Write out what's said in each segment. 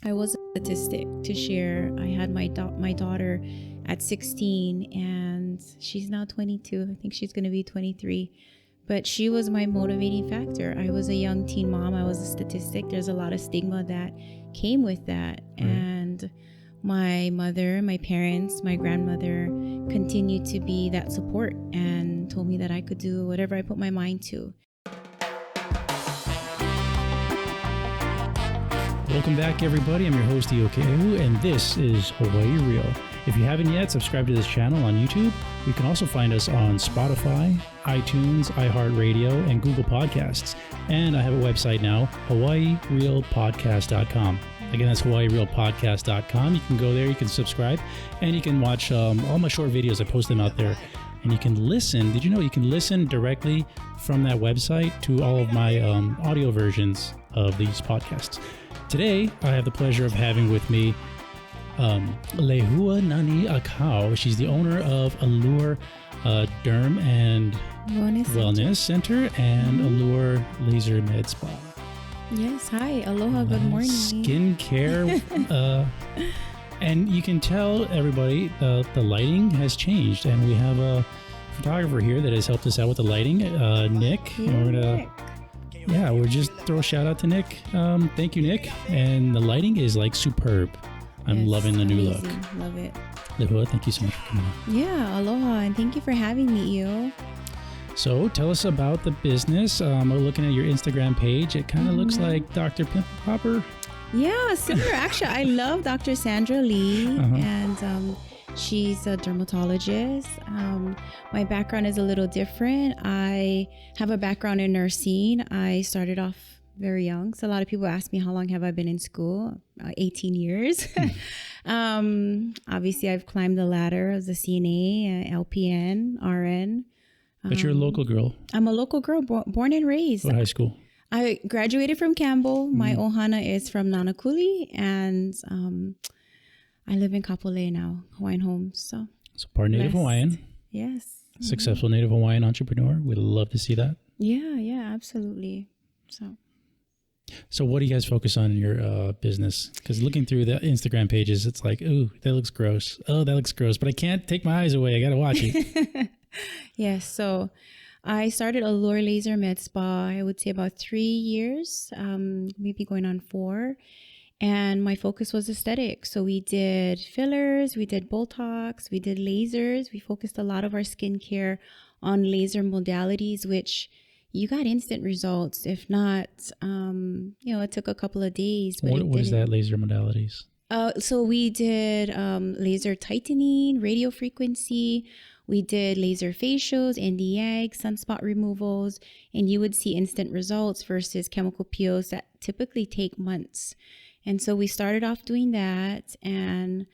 I was a statistic to share. I had my daughter at 16 and she's now 22. I think she's going to be 23. But she was my motivating factor. I was a young teen mom. I was a statistic. There's a lot of stigma that came with that. Right. And my mother, my parents, my grandmother continued to be that support and told me that I could do whatever I put my mind to. Welcome back, everybody. I'm your host, LEHUA Akau, and this is Hawaii Real. If you haven't yet, subscribe to this channel on YouTube. You can also find us on Spotify, iTunes, iHeartRadio, and Google Podcasts. And I have a website now, HawaiiRealPodcast.com. Again, that's HawaiiRealPodcast.com. You can go there, you can subscribe, and you can watch all my short videos. I post them out there. And you can listen. Did you know you can listen directly from that website to all of my audio versions of these podcasts? Today, I have the pleasure of having with me Lehuanani Akau. She's the owner of Allure Derm and Wellness Center and Allure Laser Med Spa. Yes, hi, aloha, good morning. Skincare. And you can tell everybody the lighting has changed, and we have a photographer here that has helped us out with the lighting, Nick. And we'll just throw a shout out to Nick. Thank you, Nick. And the lighting is like superb. I'm loving the new look. Love it. Lehua, thank you so much for coming on. Yeah, aloha, and thank you for having me, Io. So tell us about the business. I'm looking at your Instagram page. It kind of looks like Dr. Pimple Popper. Yeah, similar. Actually, I love Dr. Sandra Lee, and she's a dermatologist. My background is a little different. I have a background in nursing. I started off very young. So a lot of people ask me, how long have I been in school? 18 years. Obviously, I've climbed the ladder as a CNA, LPN, RN. But you're a local girl. I'm a local girl, born and raised. What high school? I graduated from Campbell. My ohana is from Nanakuli, and I live in Kapolei now, Hawaiian Homes. So part Native Hawaiian. Yes. Successful Native Hawaiian entrepreneur. We'd love to see that. Yeah, absolutely. So what do you guys focus on in your business? Because looking through the Instagram pages, it's like, ooh, that looks gross. Oh, that looks gross. But I can't take my eyes away. I got to watch it. Yes. So I started Allure Laser Med Spa, I would say about 3 years, maybe going on 4. And my focus was aesthetics. So we did fillers, we did Botox, we did lasers. We focused a lot of our skincare on laser modalities, which you got instant results. If not, it took a couple of days. But what is that, laser modalities? So we did laser tightening, radio frequency. We did laser facials, NDX, sunspot removals, and you would see instant results versus chemical peels that typically take months. And so we started off doing that, and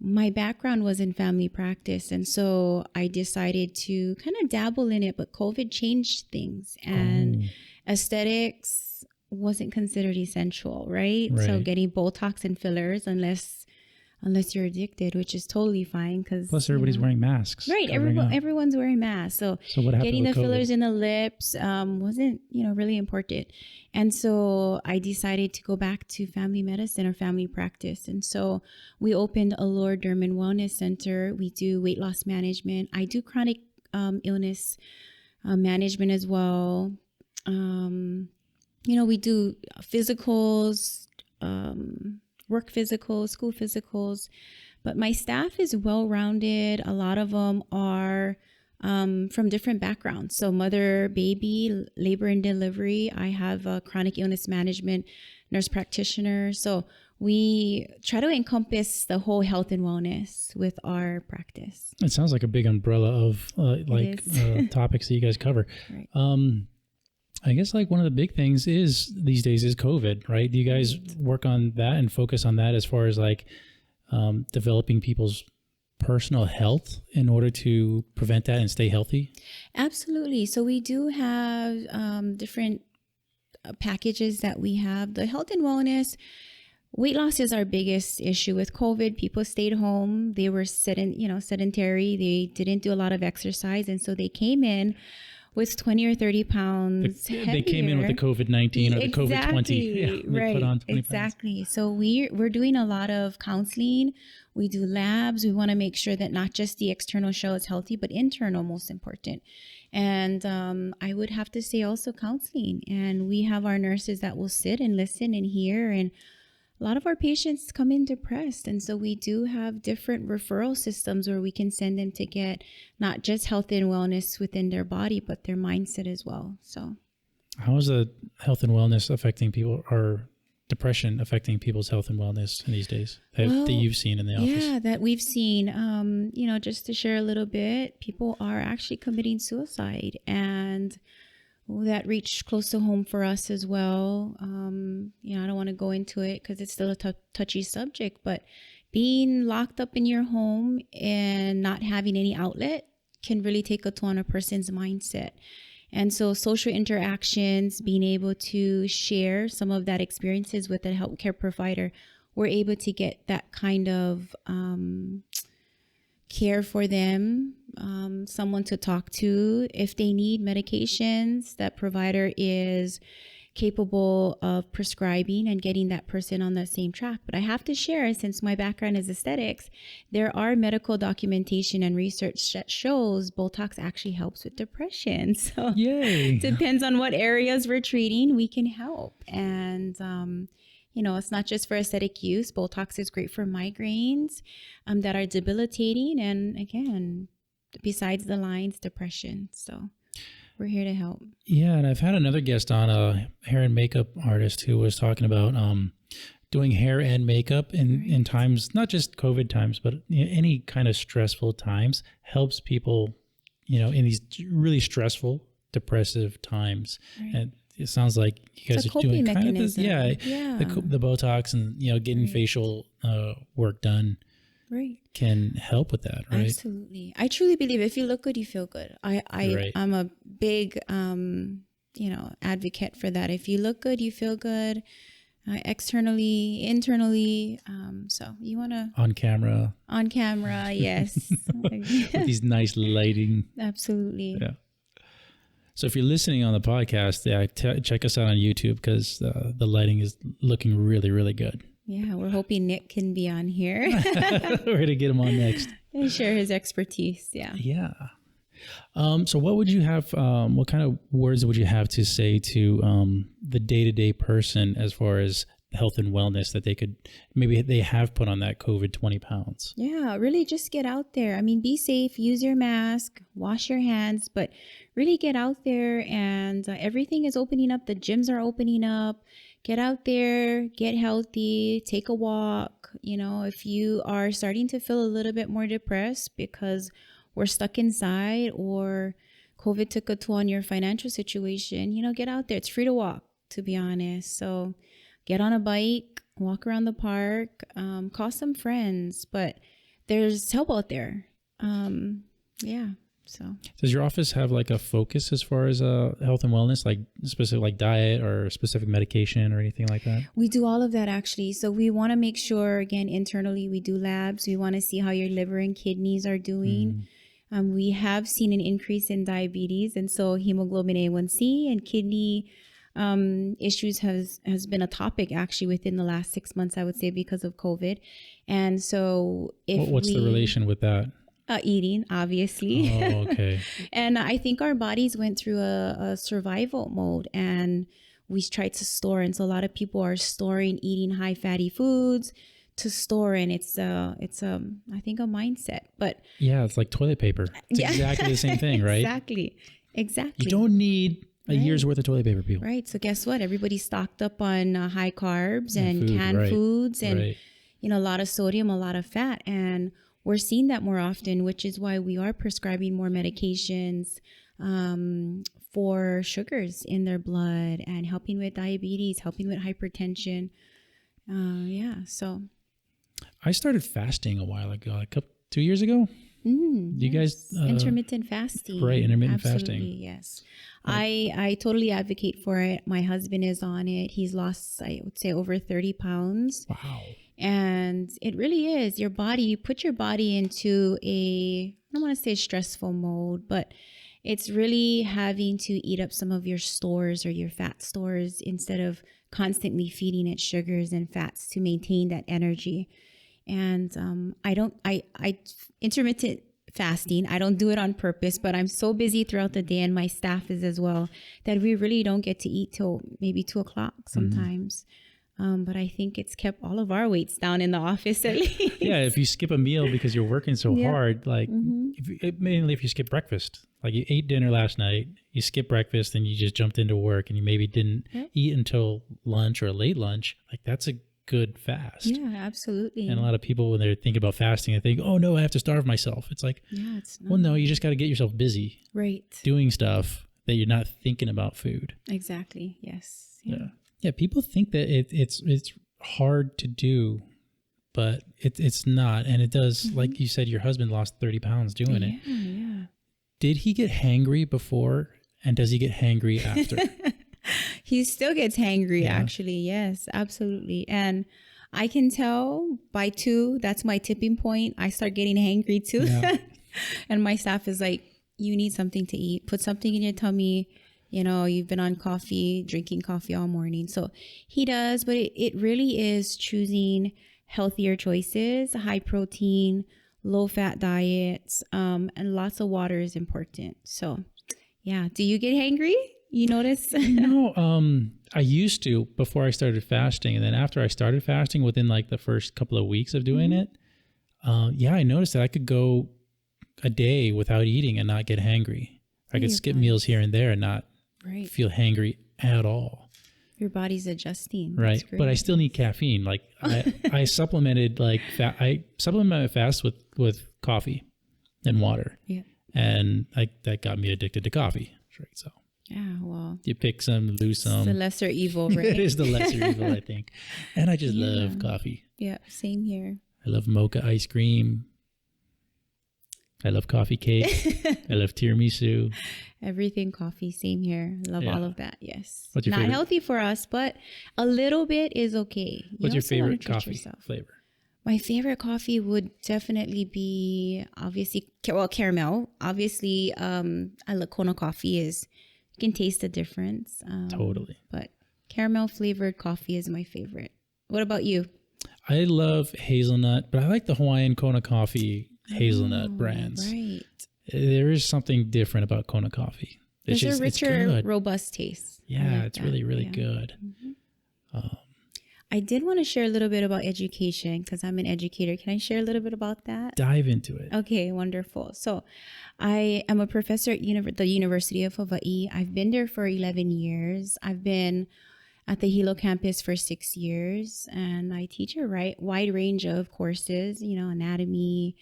my background was in family practice. And so I decided to kind of dabble in it, but COVID changed things, and aesthetics wasn't considered essential, right? So getting Botox and fillers, unless you're addicted, which is totally fine. Plus everybody's wearing masks. Right. Everyone's wearing masks. So what happened getting the with COVID? fillers in the lips wasn't, really important. And so I decided to go back to family medicine or family practice. And so we opened Allure Derm and Wellness Center. We do weight loss management. I do chronic illness management as well. We do physicals, work physicals, school physicals, but my staff is well-rounded. A lot of them are from different backgrounds. So mother, baby, labor and delivery. I have a chronic illness management nurse practitioner. So we try to encompass the whole health and wellness with our practice. It sounds like a big umbrella of topics that you guys cover. Right. I guess like one of the big things these days is COVID, right? Do you guys work on that and focus on that as far as like developing people's personal health in order to prevent that and stay healthy? Absolutely. So we do have different packages that we have. The health and wellness, weight loss is our biggest issue with COVID. People stayed home. They were sedentary. They didn't do a lot of exercise. And so they came in was 20 or 30 pounds They came in with the COVID-19 or the COVID-20. Yeah, right. Put on 20 exactly. So we're doing a lot of counseling. We do labs. We want to make sure that not just the external shell is healthy, but internal, most important. And I would have to say also counseling. And we have our nurses that will sit and listen and hear. And a lot of our patients come in depressed. And so we do have different referral systems where we can send them to get not just health and wellness within their body, but their mindset as well. So How is the health and wellness affecting people, or depression affecting people's health and wellness in these days that you've seen in the office? Yeah, that we've seen. Just to share a little bit, people are actually committing suicide, and that reached close to home for us as well. I don't want to go into it because it's still a touchy subject, but being locked up in your home and not having any outlet can really take a toll on a person's mindset. And so social interactions, being able to share some of that experiences with a healthcare provider, we're able to get that kind of care for them, someone to talk to. If they need medications, that provider is capable of prescribing and getting that person on the same track. But I have to share, since my background is aesthetics, there are medical documentation and research that shows Botox actually helps with depression. So Yay. depends on what areas we're treating, we can help. And it's not just for aesthetic use. Botox is great for migraines that are debilitating. And again, besides the lines, depression. So we're here to help. Yeah, and I've had another guest on, a hair and makeup artist, who was talking about doing hair and makeup in times, not just COVID times, but any kind of stressful times, helps people, in these really stressful, depressive times. Right. And it sounds like you guys are doing kind of this, the Botox and getting facial work done. Right. Can help with that, right? Absolutely. I truly believe if you look good, you feel good. I'm a big, advocate for that. If you look good, you feel good, externally, internally. So you want to... On camera, yes. With these nice lighting. Absolutely. Yeah. So if you're listening on the podcast, check us out on YouTube, because the lighting is looking really, really good. Yeah, we're hoping Nick can be on here. We're going to get him on next. And share his expertise. Yeah. Yeah. So what would you have, what kind of words would you have to say to the day-to-day person as far as health and wellness, that they have put on that COVID 20 pounds? Yeah, really just get out there. I mean, be safe, use your mask, wash your hands, but really get out there. And everything is opening up. The gyms are opening up. Get out there, get healthy, take a walk. If you are starting to feel a little bit more depressed because we're stuck inside, or COVID took a toll on your financial situation, get out there. It's free to walk, to be honest. So get on a bike, walk around the park, call some friends, but there's help out there. So does your office have like a focus as far as health and wellness, like specific, like diet or specific medication or anything like that? We do all of that, actually. So we want to make sure, again, internally, we do labs. We want to see how your liver and kidneys are doing. We have seen an increase in diabetes, and so hemoglobin A1C and kidney issues has been a topic actually within the last 6 months, I would say, because of COVID. And so what's the relation with that? Eating, obviously. Oh, okay. And I think our bodies went through a survival mode, and we tried to store. And so a lot of people are eating high fatty foods to store. And it's I think a mindset, but yeah, it's like toilet paper. It's exactly the same thing, right? Exactly. You don't need a year's worth of toilet paper, people. Right. So guess what? Everybody's stocked up on high carbs and canned foods and, a lot of sodium, a lot of fat. And we're seeing that more often, which is why we are prescribing more medications for sugars in their blood and helping with diabetes, helping with hypertension. So I started fasting a while ago, like 2 years ago. Do you guys intermittent fasting? Right, intermittent Absolutely, fasting. Yes. I totally advocate for it. My husband is on it. He's lost, I would say, over 30 pounds. Wow. And it really is you put your body into I don't want to say stressful mode, but it's really having to eat up some of your stores or your fat stores instead of constantly feeding it sugars and fats to maintain that energy. And I intermittent fasting, I don't do it on purpose, but I'm so busy throughout the day, and my staff is as well, that we really don't get to eat till maybe 2:00 sometimes. But I think it's kept all of our weights down in the office at least. Yeah, if you skip a meal because you're working so hard, like mainly if you skip breakfast, like you ate dinner last night, you skip breakfast and you just jumped into work and you maybe didn't eat until lunch or late lunch, like that's a good fast. Yeah, absolutely. And a lot of people, when they're thinking about fasting, they think, oh no, I have to starve myself. It's like, it's not. Well, no, you just got to get yourself busy. Right. Doing stuff that you're not thinking about food. Exactly. Yes. Yeah. People think that it's hard to do, but it's not. And it does, like you said, your husband lost 30 pounds doing it. Yeah. Did he get hangry before? And does he get hangry after? He still gets hangry, actually. Yes, absolutely. And I can tell by 2, that's my tipping point. I start getting hangry too. Yeah. And my staff is like, you need something to eat. Put something in your tummy. You know, you've been on coffee, drinking coffee all morning. So he does, but it really is choosing healthier choices, high protein, low fat diets, and lots of water is important. So yeah. Do you get hangry? You notice? No, I used to before I started fasting. And then after I started fasting, within like the first couple of weeks of doing it, I noticed that I could go a day without eating and not get hangry. I could skip meals here and there and not feel hangry at all. Your body's adjusting. Right. But I still need caffeine. Like I supplemented I supplement my fast with coffee and water. Yeah. And that got me addicted to coffee. Right. So yeah, well, you pick some, lose some. It's the lesser evil, right? It is the lesser evil, I think. And I just love coffee. Yeah, same here. I love mocha ice cream. I love coffee cake. I love tiramisu. Everything coffee, same here. Love all of that, yes. What's your Not favorite? healthy for us, but a little bit is okay. What's your favorite coffee flavor? My favorite coffee would definitely be, obviously, caramel. Obviously, Kona coffee is, you can taste the difference. Totally. But caramel flavored coffee is my favorite. What about you? I love hazelnut, but I like the Hawaiian Kona coffee hazelnut brands. Right. There is something different about Kona coffee. There's a richer, robust taste. Yeah, it's really, really good. I did want to share a little bit about education because I'm an educator. Can I share a little bit about that? Dive into it. Okay, wonderful. So I am a professor at the University of Hawaii. I've been there for 11 years. I've been at the Hilo campus for 6 years, and I teach a wide range of courses, anatomy,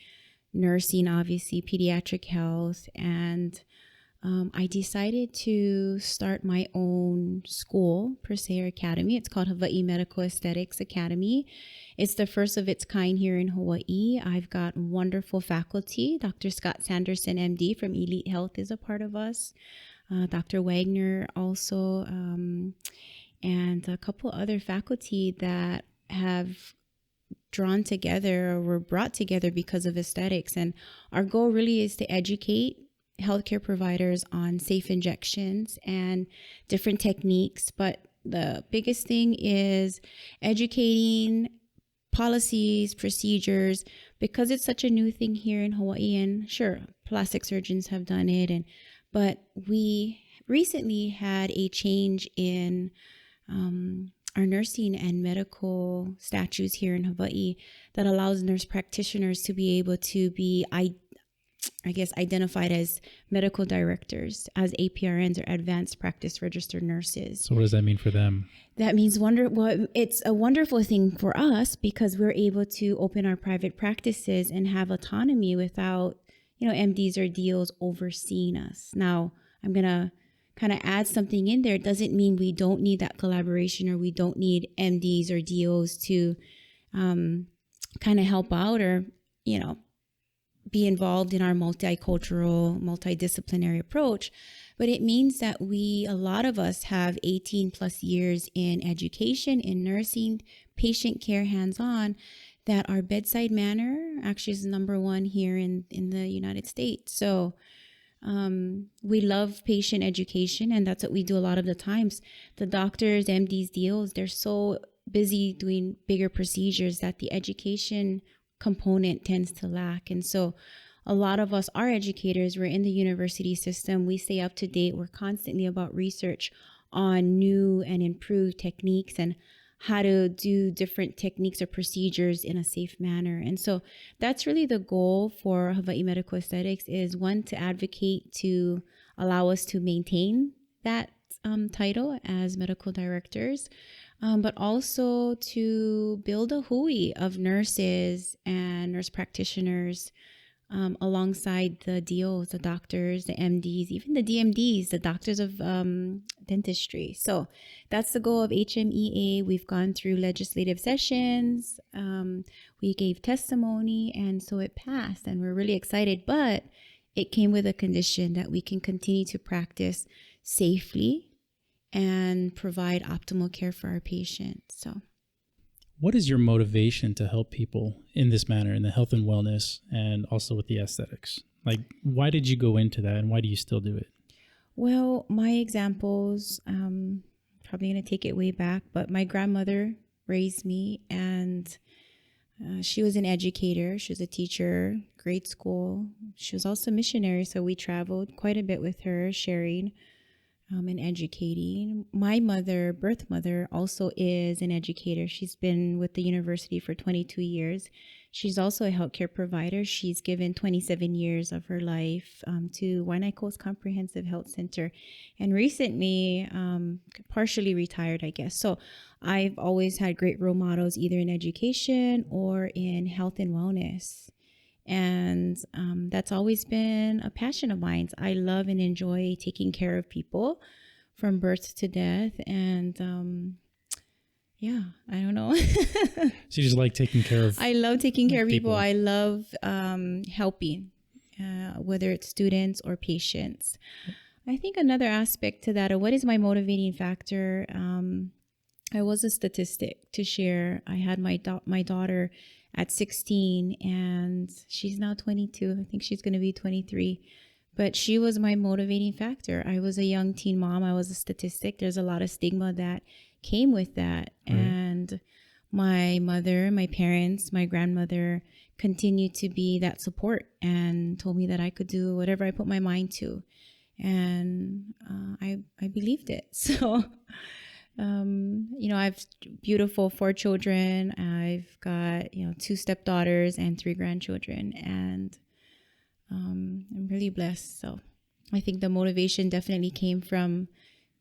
nursing, obviously, pediatric health, and I decided to start my own school, per se, or academy. It's called Hawaii Medical Aesthetics Academy. It's the first of its kind here in Hawaii. I've got wonderful faculty. Dr. Scott Sanderson, MD from Elite Health is a part of us. Dr. Wagner also, and a couple other faculty that have drawn together or were brought together because of aesthetics. And our goal really is to educate healthcare providers on safe injections and different techniques. But the biggest thing is educating policies, procedures, because it's such a new thing here in Hawaii. And sure, plastic surgeons have done it. But we recently had a change in our nursing and medical statutes here in Hawaii that allows nurse practitioners to be able to be, identified as medical directors, as APRNs, or advanced practice registered nurses. So what does that mean for them? That means it's a wonderful thing for us because we're able to open our private practices and have autonomy without, MDs or DOs overseeing us. Now, I'm going to kind of add something in there. It doesn't mean we don't need that collaboration or we don't need MDs or DOs to kind of help out or, be involved in our multicultural, multidisciplinary approach. But it means that a lot of us have 18 plus years in education, in nursing, patient care, hands-on, that our bedside manner actually is number one here in the United States. So We love patient education, and that's what we do a lot of the times. The doctors, MDs, DOs, they're so busy doing bigger procedures that the education component tends to lack. And so a lot of us are educators. We're in the university system. We stay up to date. We're constantly about research on new and improved techniques and how to do different techniques or procedures in a safe manner. And so that's really the goal for Hawaii Medical Aesthetics, is one, to advocate to allow us to maintain that title as medical directors, but also to build a hui of nurses and nurse practitioners alongside the DOs, the doctors, the MDs, even the DMDs, the doctors of dentistry. So that's the goal of HMEA. We've gone through legislative sessions. We gave testimony, and so it passed, and we're really excited. But it came with a condition that we can continue to practice safely and provide optimal care for our patients. So, what is your motivation to help people in this manner, in the health and wellness, and also with the aesthetics? Like, why did you go into that, and why do you still do it? Well, my examples, probably going to take it way back, but my grandmother raised me, and she was an educator. She was a teacher, grade school. She was also a missionary, so we traveled quite a bit with her, sharing and educating. My mother, birth mother, also is an educator. She's been with the university for 22 years. She's also a healthcare provider. She's given 27 years of her life to Waianae Coast Comprehensive Health Center, and recently partially retired, I guess. So I've always had great role models, either in education or in health and wellness. And that's always been a passion of mine. I love and enjoy taking care of people from birth to death. And yeah, I don't know. So you just like taking care of I love taking care of people. I love helping, whether it's students or patients. I think another aspect to that, or what is my motivating factor, I was a statistic to share. I had my daughter at 16, and she's now 22. I think she's going to be 23. But she was my motivating factor. I was a young teen mom. I was a statistic. There's a lot of stigma that came with that. Right. And my mother, my parents, my grandmother continued to be that support and told me that I could do whatever I put my mind to. And I believed it. So I have beautiful 4 children. I've got, 2 stepdaughters and 3 grandchildren, and I'm really blessed. So I think the motivation definitely came from,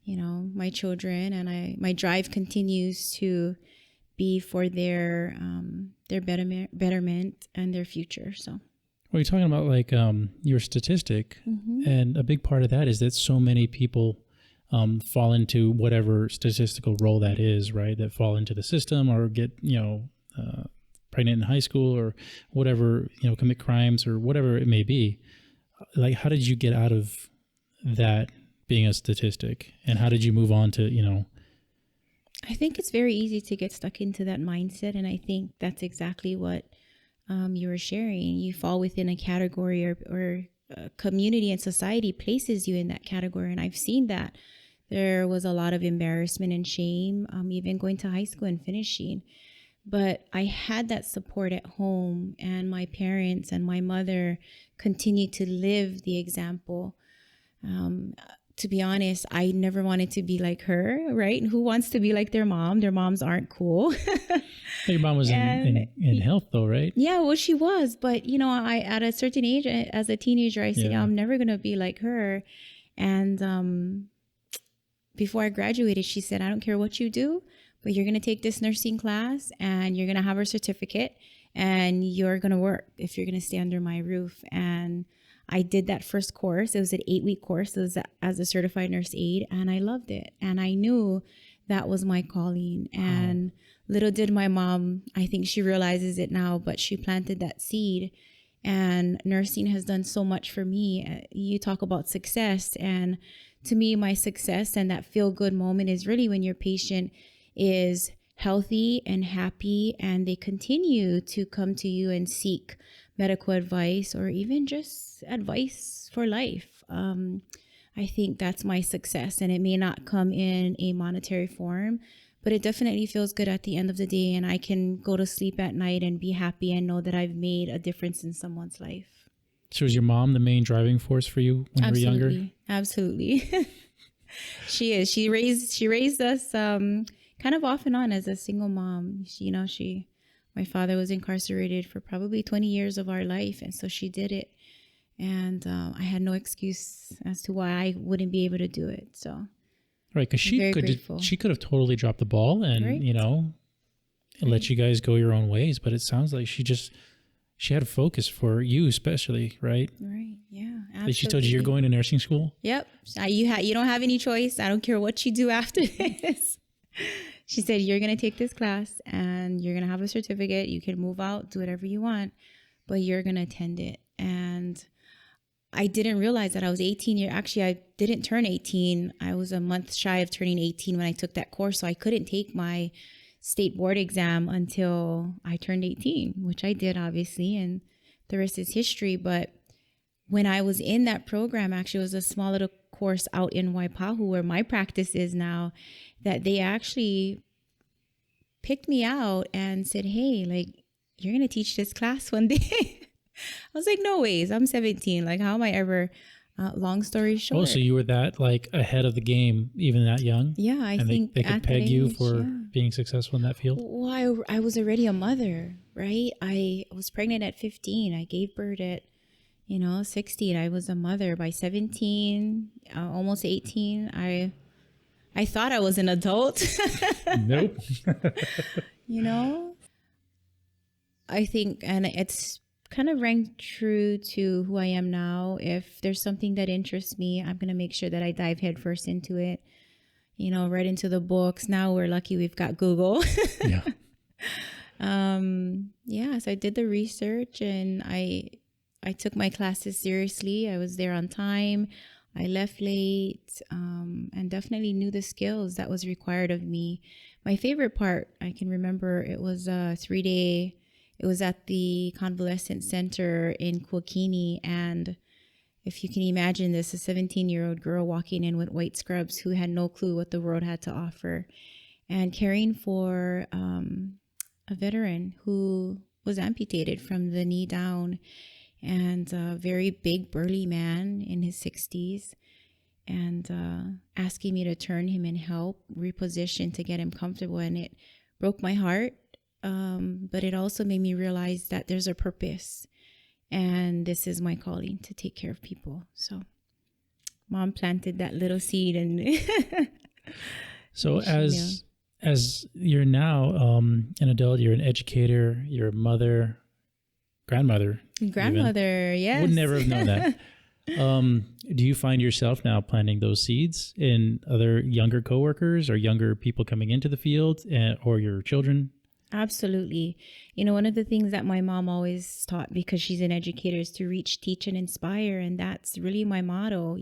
my children, and my drive continues to be for their betterment and their future. So. Well, you're talking about like your statistic, and a big part of that is that so many people fall into whatever statistical role that is, right? That fall into the system or get, pregnant in high school or whatever, commit crimes or whatever it may be. Like, how did you get out of that being a statistic, and how did you move on to, I think it's very easy to get stuck into that mindset. And I think that's exactly what you were sharing. You fall within a category or community and society places you in that category. And I've seen that. There was a lot of embarrassment and shame, even going to high school and finishing. But I had that support at home, and my parents and my mother continued to live the example. To be honest, I never wanted to be like her, right? And who wants to be like their mom? Their moms aren't cool. Your mom was in health though, right? Yeah, well, she was. But, I at a certain age, as a teenager, I said, I'm never going to be like her. And before I graduated, she said, I don't care what you do, but you're going to take this nursing class and you're going to have a certificate and you're going to work if you're going to stay under my roof. And I did that first course. It was an 8-week course. It was as a certified nurse aide, and I loved it. And I knew that was my calling. And little did my mom, I think she realizes it now, but she planted that seed. And nursing has done so much for me. You talk about success, and to me, my success and that feel-good moment is really when your patient is healthy and happy, and they continue to come to you and seek medical advice or even just advice for life. I think that's my success, and it may not come in a monetary form, but it definitely feels good at the end of the day, and I can go to sleep at night and be happy and know that I've made a difference in someone's life. So is your mom the main driving force for you when you were younger? Absolutely. She is. She raised us kind of off and on as a single mom. My father was incarcerated for probably 20 years of our life, and so she did it. And I had no excuse as to why I wouldn't be able to do it. So, right, because she could have totally dropped the ball and let you guys go your own ways. But it sounds like she had a focus for you, especially, right? Right. Yeah. Absolutely. She told you you're going to nursing school. Yep. You don't have any choice. I don't care what you do after this. She said, you're going to take this class and you're going to have a certificate. You can move out, do whatever you want, but you're going to attend it. And I didn't realize that I was 18 years. Actually, I didn't turn 18. I was a month shy of turning 18 when I took that course. So I couldn't take my state board exam until I turned 18, which I did, obviously. And the rest is history. But when I was in that program, actually, it was a small little course out in Waipahu where my practice is now, that they actually picked me out and said, hey, like, you're going to teach this class one day. I was like, no ways. I'm 17. Like, how am I ever, long story short. Oh, so you were that like ahead of the game, even that young? Yeah, I think they could peg you for being successful in that field? Well, I was already a mother, right? I was pregnant at 15. I gave birth at, 16. I was a mother by 17, almost 18. I thought I was an adult. Nope. I think, and it's kind of rang true to who I am now. If there's something that interests me, I'm going to make sure that I dive headfirst into it, right into the books. Now we're lucky we've got Google. Yeah. So I did the research and I took my classes seriously. I was there on time. I left late, and definitely knew the skills that was required of me. My favorite part, I can remember, it was a 3-day. It was at the convalescent center in Kuakini. And if you can imagine this, a 17-year-old girl walking in with white scrubs who had no clue what the world had to offer, and caring for a veteran who was amputated from the knee down, and a very big burly man in his 60s, and asking me to turn him and help reposition to get him comfortable. And it broke my heart. But it also made me realize that there's a purpose, and this is my calling, to take care of people. So Mom planted that little seed. And so as you're now an adult, you're an educator, you're a mother, grandmother, yes. Would never have known that. Do you find yourself now planting those seeds in other younger coworkers or younger people coming into the field, or your children? Absolutely. One of the things that my mom always taught, because she's an educator, is to reach, teach, and inspire. And that's really my motto.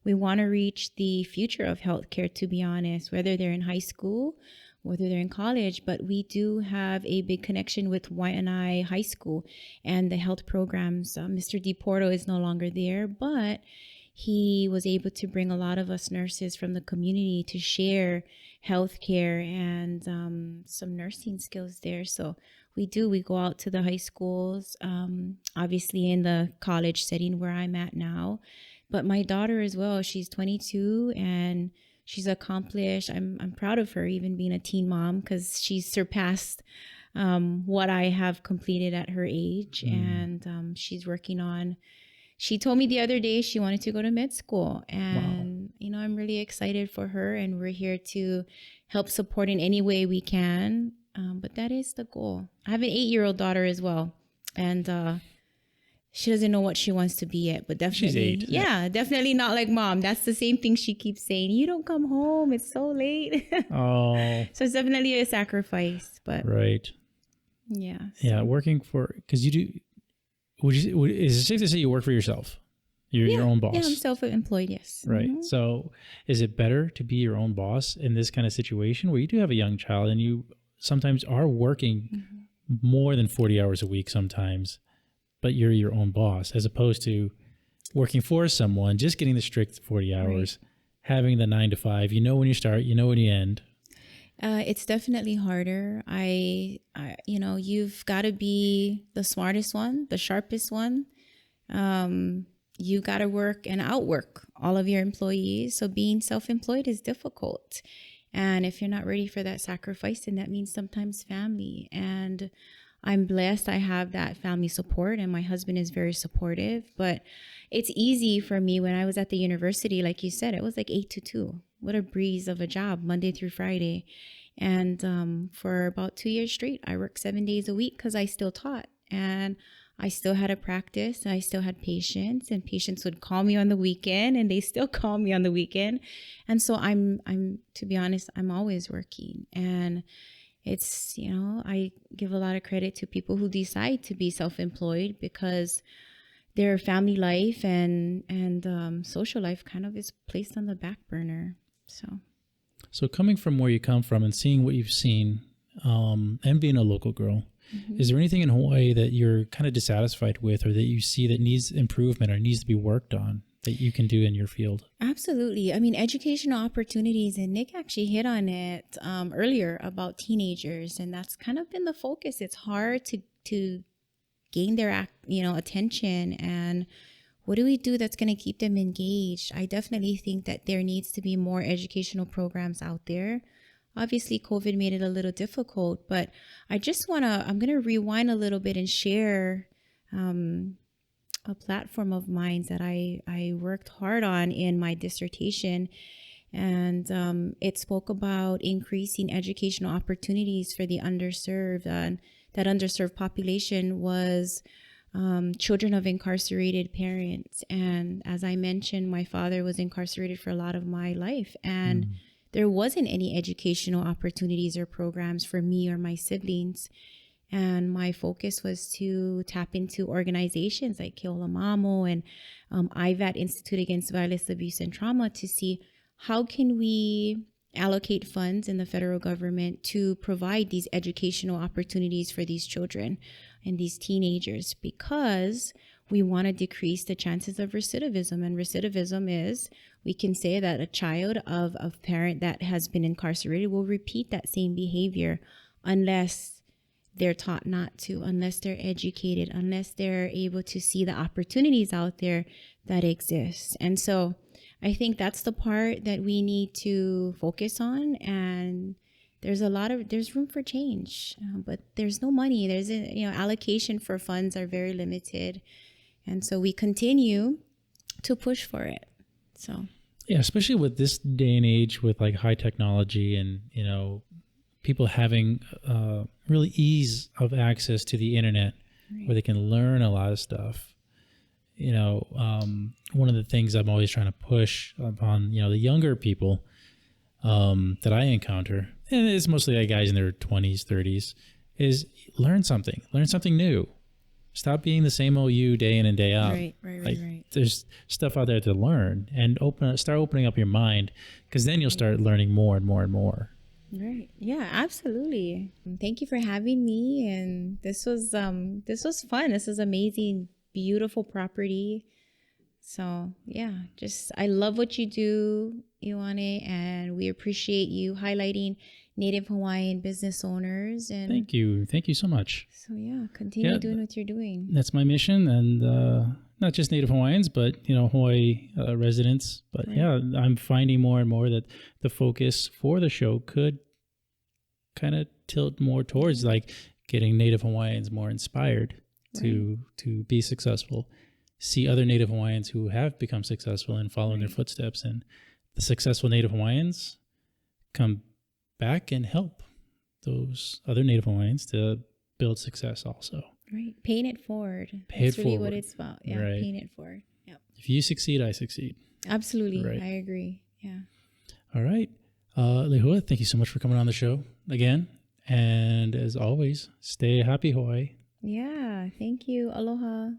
We want to reach the future of healthcare, to be honest, whether they're in high school, whether they're in college. But we do have a big connection with Waianae High School and the health programs. Mr. DePorto is no longer there, but he was able to bring a lot of us nurses from the community to share healthcare and some nursing skills there. So we go out to the high schools, obviously in the college setting where I'm at now. But my daughter as well, she's 22 and she's accomplished. I'm proud of her, even being a teen mom, because she's surpassed what I have completed at her age. And she's working on, she told me the other day she wanted to go to med school. And, wow. I'm really excited for her, and we're here to help support in any way we can. But that is the goal. I have an 8-year-old daughter as well. And she doesn't know what she wants to be yet, but definitely. She's 8. Yeah, definitely not like Mom. That's the same thing she keeps saying. You don't come home. It's so late. Oh. So it's definitely a sacrifice. But right. Yeah. Yeah, working for, because you do. Is it safe to say you work for yourself? You're your own boss. Yeah, I'm self-employed, yes. Right. Mm-hmm. So is it better to be your own boss in this kind of situation where you do have a young child and you sometimes are working more than 40 hours a week sometimes, but you're your own boss, as opposed to working for someone, just getting the strict 40 hours, having the 9 to 5, you know when you start, you know when you end. It's definitely harder. You've got to be the smartest one, the sharpest one. You got to work and outwork all of your employees. So being self-employed is difficult. And if you're not ready for that sacrifice, then that means sometimes family. And I'm blessed I have that family support, and my husband is very supportive. But it's easy for me when I was at the university, like you said, it was like 8 to 2. What a breeze of a job, Monday through Friday. And for about 2 years straight, I worked 7 days a week because I still taught. And I still had a practice. I still had patients, and patients would call me on the weekend, and they still call me on the weekend. And so I'm to be honest, I'm always working. And it's, I give a lot of credit to people who decide to be self-employed, because their family life and social life kind of is placed on the back burner. So coming from where you come from and seeing what you've seen, and being a local girl, is there anything in Hawaii that you're kind of dissatisfied with, or that you see that needs improvement or needs to be worked on, that you can do in your field? Absolutely. I mean, educational opportunities, and Nick actually hit on it earlier about teenagers, and that's kind of been the focus. It's hard to gain their attention, and what do we do that's going to keep them engaged? I definitely think that there needs to be more educational programs out there. Obviously, COVID made it a little difficult, but I'm going to rewind a little bit and share a platform of mine that I worked hard on in my dissertation. And it spoke about increasing educational opportunities for the underserved. And that underserved population was children of incarcerated parents. And as I mentioned, my father was incarcerated for a lot of my life. And there wasn't any educational opportunities or programs for me or my siblings. And my focus was to tap into organizations like Keola Mamo and IVAT, Institute Against Violence, Abuse, and Trauma, to see how can we allocate funds in the federal government to provide these educational opportunities for these children and these teenagers, because we want to decrease the chances of recidivism. And recidivism is, we can say that a child of a parent that has been incarcerated will repeat that same behavior unless they're taught not to, unless they're educated, unless they're able to see the opportunities out there that exist. And so I think that's the part that we need to focus on. And there's room for change, but there's no money. There's allocation for funds are very limited. And so we continue to push for it. So yeah, especially with this day and age with like high technology and, people having really ease of access to the internet, where they can learn a lot of stuff. One of the things I'm always trying to push upon, the younger people that I encounter, and it's mostly like guys in their 20s, 30s, is learn something new. Stop being the same old you day in and day out. Right. There's stuff out there to learn, and start opening up your mind, because then you'll start learning more and more and more. Right. Yeah, absolutely. Thank you for having me. And this was fun. This is amazing, beautiful property. So yeah, I love what you do, Ioane, and we appreciate you highlighting Native Hawaiian business owners. And thank you so much. So yeah, continue doing what you're doing. That's my mission, and not just Native Hawaiians, but Hawaii residents. But yeah, I'm finding more and more that the focus for the show could kind of tilt more towards like getting Native Hawaiians more inspired to be successful. See other Native Hawaiians who have become successful and following their footsteps, and the successful Native Hawaiians come back and help those other Native Hawaiians to build success also. Right. Paying it forward. That's really what it's about. Yeah. Right. Paying it forward. Yep. If you succeed, I succeed. Absolutely. Right. I agree. Yeah. All right. Lehua, thank you so much for coming on the show again. And as always, stay happy, Hawaii. Yeah. Thank you. Aloha.